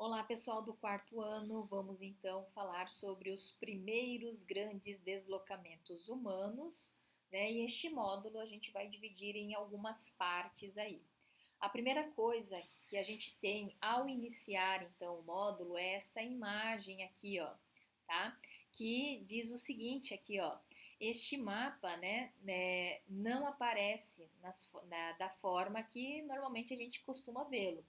Olá, pessoal do quarto ano. Vamos então falar sobre os primeiros grandes deslocamentos humanos, né? E este módulo a gente vai dividir em algumas partes aí. A primeira coisa que a gente tem ao iniciar então o módulo é esta imagem aqui, ó, tá? Que diz o seguinte aqui, ó. Este mapa, não aparece da forma que normalmente a gente costuma vê-lo.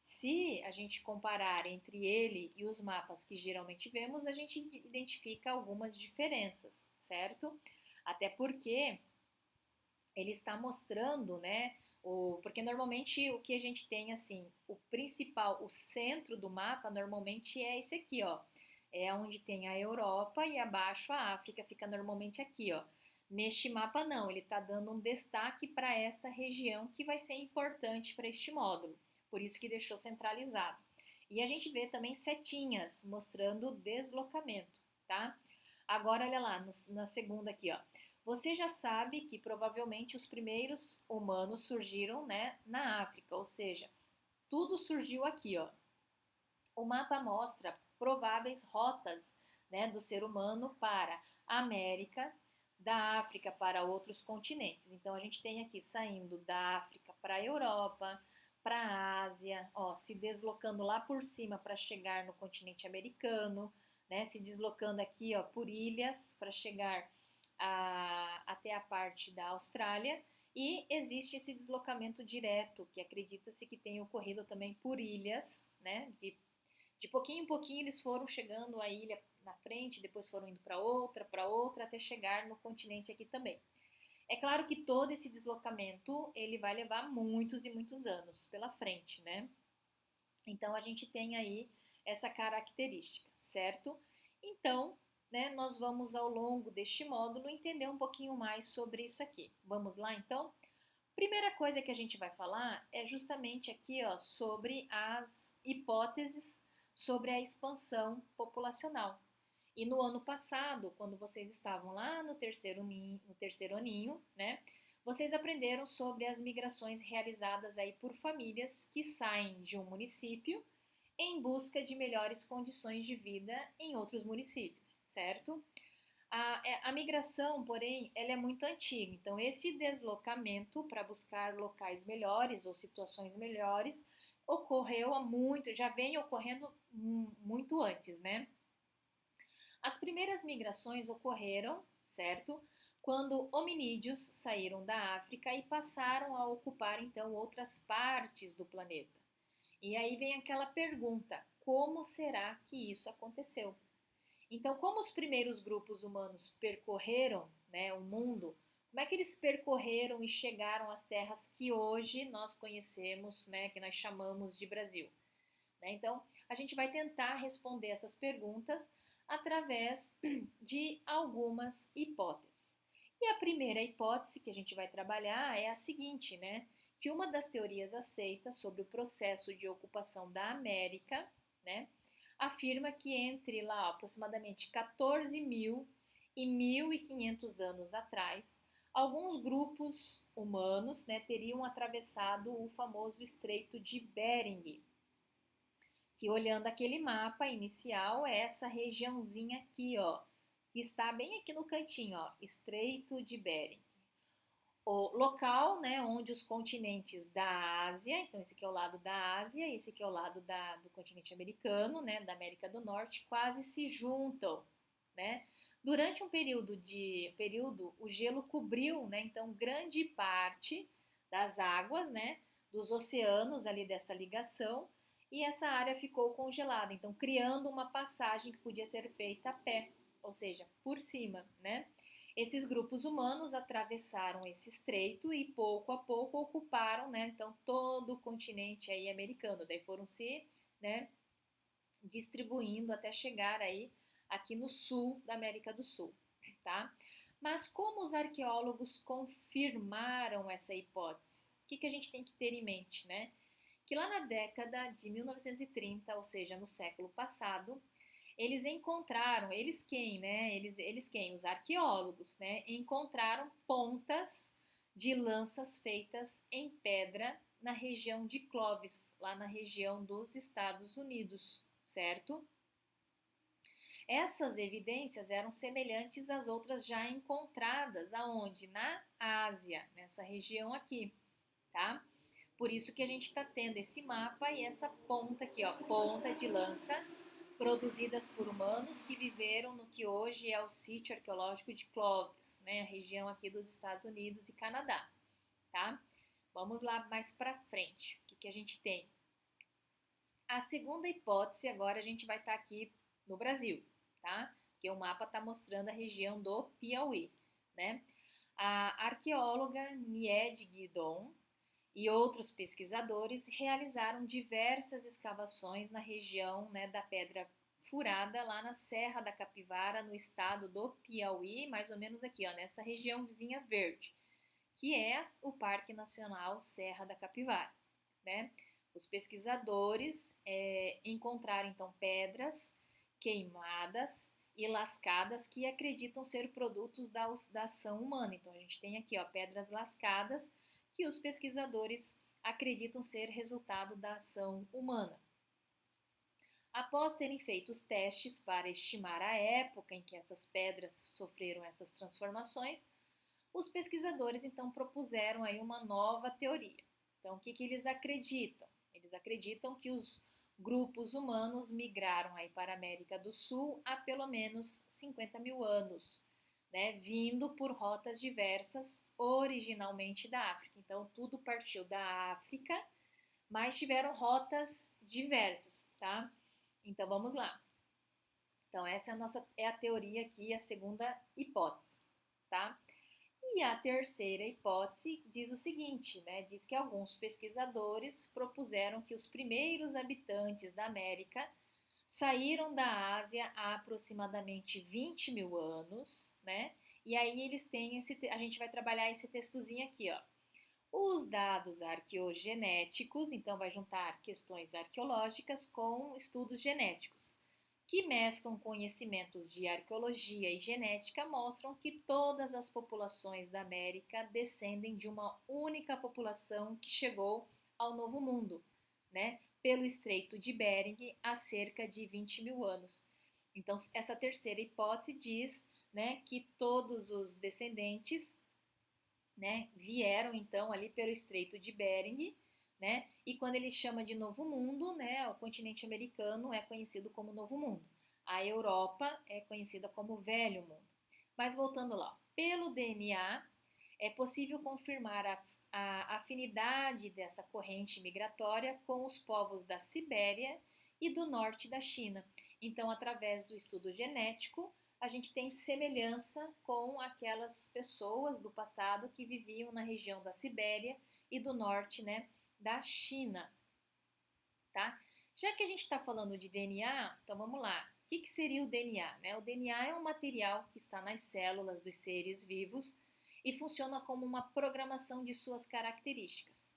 Se a gente comparar entre ele e os mapas que geralmente vemos, a gente identifica algumas diferenças, certo? Até porque ele está mostrando, né? Porque normalmente o que a gente tem assim, o principal, o centro do mapa normalmente é esse aqui, ó. É onde tem a Europa e abaixo a África fica normalmente aqui, ó. Neste mapa não, ele está dando um destaque para esta região que vai ser importante para este módulo. Por isso que deixou centralizado. E a gente vê também setinhas mostrando o deslocamento, tá? Agora olha lá, na segunda aqui, ó. Você já sabe que provavelmente os primeiros humanos surgiram, né, na África, ou seja, tudo surgiu aqui, ó. O mapa mostra prováveis rotas, né, do ser humano para a América, da África para outros continentes. Então a gente tem aqui saindo da África para a Europa, para a Ásia, ó, se deslocando lá por cima para chegar no continente americano, né, se deslocando aqui, ó, por ilhas para chegar até a parte da Austrália. E existe esse deslocamento direto, que acredita-se que tenha ocorrido também por ilhas, né, de pouquinho em pouquinho eles foram chegando à ilha na frente, depois foram indo para outra, até chegar no continente aqui também. É claro que todo esse deslocamento ele vai levar muitos e muitos anos pela frente, né? Então a gente tem aí essa característica, certo? Então, né, nós vamos ao longo deste módulo entender um pouquinho mais sobre isso aqui. Vamos lá então? Primeira coisa que a gente vai falar é justamente aqui, ó, sobre as hipóteses sobre a expansão populacional. E no ano passado, quando vocês estavam lá no terceiro aninho, né, vocês aprenderam sobre as migrações realizadas aí por famílias que saem de um município em busca de melhores condições de vida em outros municípios, certo? A migração, porém, ela é muito antiga. Então, esse deslocamento para buscar locais melhores ou situações melhores ocorreu há muito, já vem ocorrendo muito antes, né? As primeiras migrações ocorreram, certo? Quando hominídeos saíram da África e passaram a ocupar então outras partes do planeta. E aí vem aquela pergunta: como será que isso aconteceu? Então, como os primeiros grupos humanos percorreram, né, o mundo, como é que eles percorreram e chegaram às terras que hoje nós conhecemos, né, que nós chamamos de Brasil? Né? Então, a gente vai tentar responder essas perguntas através de algumas hipóteses. E a primeira hipótese que a gente vai trabalhar é a seguinte, né? Que uma das teorias aceitas sobre o processo de ocupação da América, né, afirma que entre lá aproximadamente 14 mil e 1.500 anos atrás, alguns grupos humanos, né, teriam atravessado o famoso Estreito de Bering, que olhando aquele mapa inicial é essa regiãozinha aqui, ó, que está bem aqui no cantinho, ó, Estreito de Bering. O local, né, onde os continentes da Ásia, então esse aqui é o lado da Ásia, esse aqui é o lado do continente americano, né, da América do Norte, quase se juntam, né? Durante um período, o gelo cobriu, né, então grande parte das águas, né, dos oceanos ali dessa ligação, e essa área ficou congelada, então criando uma passagem que podia ser feita a pé, ou seja, por cima, né? Esses grupos humanos atravessaram esse estreito e pouco a pouco ocuparam, né, então todo o continente aí americano. Daí foram se, né, distribuindo até chegar aí aqui no sul da América do Sul, tá? Mas como os arqueólogos confirmaram essa hipótese? O que a gente tem que ter em mente, né? Que lá na década de 1930, ou seja, no século passado, eles encontraram, eles quem, né? Eles quem? Os arqueólogos, né? Encontraram pontas de lanças feitas em pedra na região de Clovis, lá na região dos Estados Unidos, certo? Essas evidências eram semelhantes às outras já encontradas aonde? Na Ásia, nessa região aqui, tá? Por isso que a gente está tendo esse mapa e essa ponta aqui, ó, ponta de lança, produzidas por humanos que viveram no que hoje é o sítio arqueológico de Clovis, né, a região aqui dos Estados Unidos e Canadá, tá? Vamos lá mais para frente, o que a gente tem? A segunda hipótese, agora a gente vai estar aqui no Brasil, tá? Porque o mapa está mostrando a região do Piauí, né? A arqueóloga Nied Guidon e outros pesquisadores realizaram diversas escavações na região, né, da Pedra Furada, lá na Serra da Capivara, no estado do Piauí, mais ou menos aqui, ó, nesta região vizinha verde, que é o Parque Nacional Serra da Capivara, né? Os pesquisadores encontraram então pedras queimadas e lascadas que acreditam ser produtos da ação humana. Então a gente tem aqui, ó, pedras lascadas que os pesquisadores acreditam ser resultado da ação humana. Após terem feito os testes para estimar a época em que essas pedras sofreram essas transformações, os pesquisadores então propuseram aí uma nova teoria. Então, o que eles acreditam? Eles acreditam que os grupos humanos migraram aí para a América do Sul há pelo menos 50 mil anos, né, vindo por rotas diversas, originalmente da África. Então, tudo partiu da África, mas tiveram rotas diversas, tá? Então, vamos lá. Então, essa é a teoria aqui, a segunda hipótese, tá? E a terceira hipótese diz o seguinte, né? Diz que alguns pesquisadores propuseram que os primeiros habitantes da América saíram da Ásia há aproximadamente 20 mil anos, né? E aí eles têm a gente vai trabalhar esse textozinho aqui, ó. Os dados arqueogenéticos, então vai juntar questões arqueológicas com estudos genéticos, que mesclam conhecimentos de arqueologia e genética, mostram que todas as populações da América descendem de uma única população que chegou ao Novo Mundo, né, pelo Estreito de Bering há cerca de 20 mil anos. Então, essa terceira hipótese diz, né, que todos os descendentes, né, vieram então ali pelo Estreito de Bering, né? E quando ele chama de Novo Mundo, né, o continente americano é conhecido como Novo Mundo. A Europa é conhecida como Velho Mundo. Mas voltando lá, pelo DNA é possível confirmar a afinidade dessa corrente migratória com os povos da Sibéria e do norte da China. Então, através do estudo genético, a gente tem semelhança com aquelas pessoas do passado que viviam na região da Sibéria e do norte, né, da China, tá? Já que a gente está falando de DNA, então vamos lá. O que seria o DNA, né? O DNA é um material que está nas células dos seres vivos e funciona como uma programação de suas características.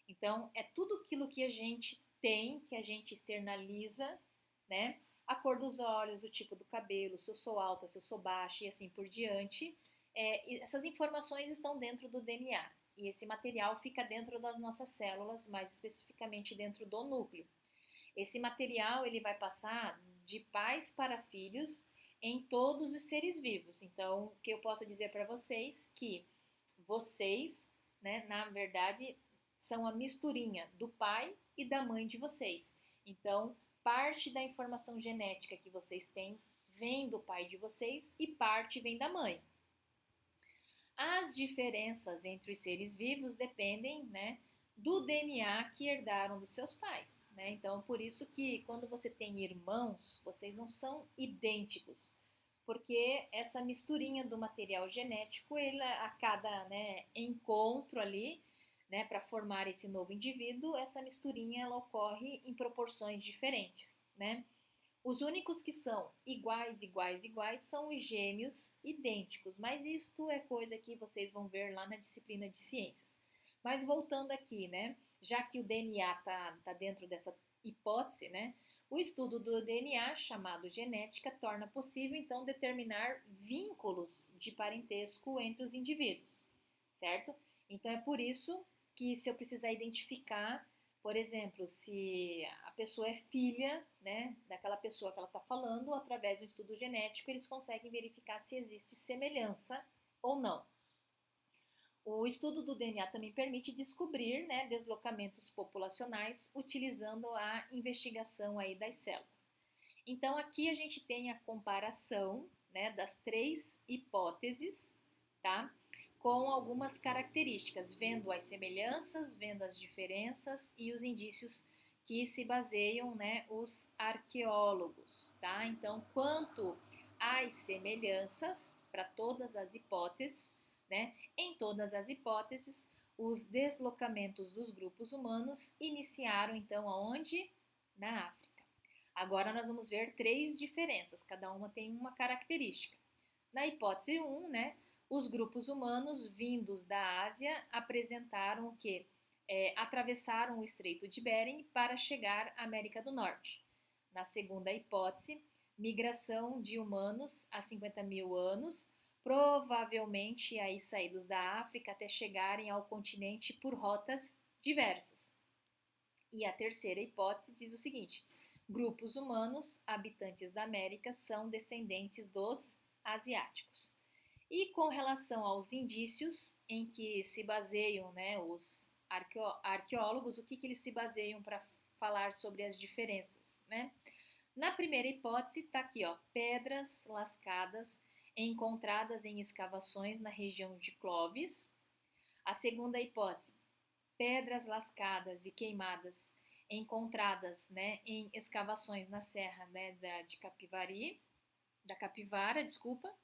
Então, é tudo aquilo que a gente tem, que a gente externaliza, né? A cor dos olhos, o tipo do cabelo, se eu sou alta, se eu sou baixa e assim por diante. Essas informações estão dentro do DNA. E esse material fica dentro das nossas células, mais especificamente dentro do núcleo. Esse material ele vai passar de pais para filhos em todos os seres vivos. Então, o que eu posso dizer para vocês que vocês, né, na verdade, são a misturinha do pai e da mãe de vocês. Então, parte da informação genética que vocês têm vem do pai de vocês e parte vem da mãe. As diferenças entre os seres vivos dependem, né, do DNA que herdaram dos seus pais, né? Então, por isso que quando você tem irmãos, vocês não são idênticos, porque essa misturinha do material genético, ele, a cada, né, encontro ali, né, para formar esse novo indivíduo, essa misturinha ela ocorre em proporções diferentes, né? Os únicos que são iguais são os gêmeos idênticos, mas isto é coisa que vocês vão ver lá na disciplina de ciências. Mas voltando aqui, né, já que o DNA tá dentro dessa hipótese, né, o estudo do DNA, chamado genética, torna possível então determinar vínculos de parentesco entre os indivíduos, certo? Então é por isso que se eu precisar identificar, por exemplo, se a pessoa é filha, né, daquela pessoa que ela está falando, através do estudo genético, eles conseguem verificar se existe semelhança ou não. O estudo do DNA também permite descobrir, né, deslocamentos populacionais utilizando a investigação aí das células. Então, aqui a gente tem a comparação, né, das três hipóteses, tá? Com algumas características, vendo as semelhanças, vendo as diferenças e os indícios que se baseiam, né, os arqueólogos, tá? Então, quanto às semelhanças para todas as hipóteses, né? Em todas as hipóteses, os deslocamentos dos grupos humanos iniciaram então aonde? Na África. Agora nós vamos ver três diferenças, cada uma tem uma característica. Na hipótese 1, né, os grupos humanos vindos da Ásia apresentaram o quê? Atravessaram o Estreito de Bering para chegar à América do Norte. Na segunda hipótese, migração de humanos há 50 mil anos, provavelmente aí saídos da África até chegarem ao continente por rotas diversas. E a terceira hipótese diz o seguinte: grupos humanos habitantes da América são descendentes dos asiáticos. E com relação aos indícios em que se baseiam, né, os arqueólogos, o que eles se baseiam para falar sobre as diferenças, né? Na primeira hipótese está aqui, ó, pedras lascadas encontradas em escavações na região de Clovis. A segunda hipótese, pedras lascadas e queimadas encontradas, né, em escavações na serra, né, da Capivara, desculpa.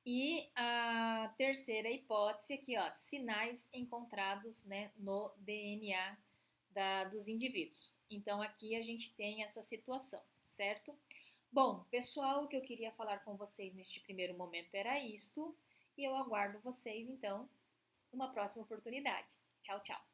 E a terceira hipótese aqui, ó, sinais encontrados, né, no DNA dos indivíduos. Então aqui a gente tem essa situação, certo? Bom, pessoal, o que eu queria falar com vocês neste primeiro momento era isto, e eu aguardo vocês então numa próxima oportunidade. Tchau, tchau.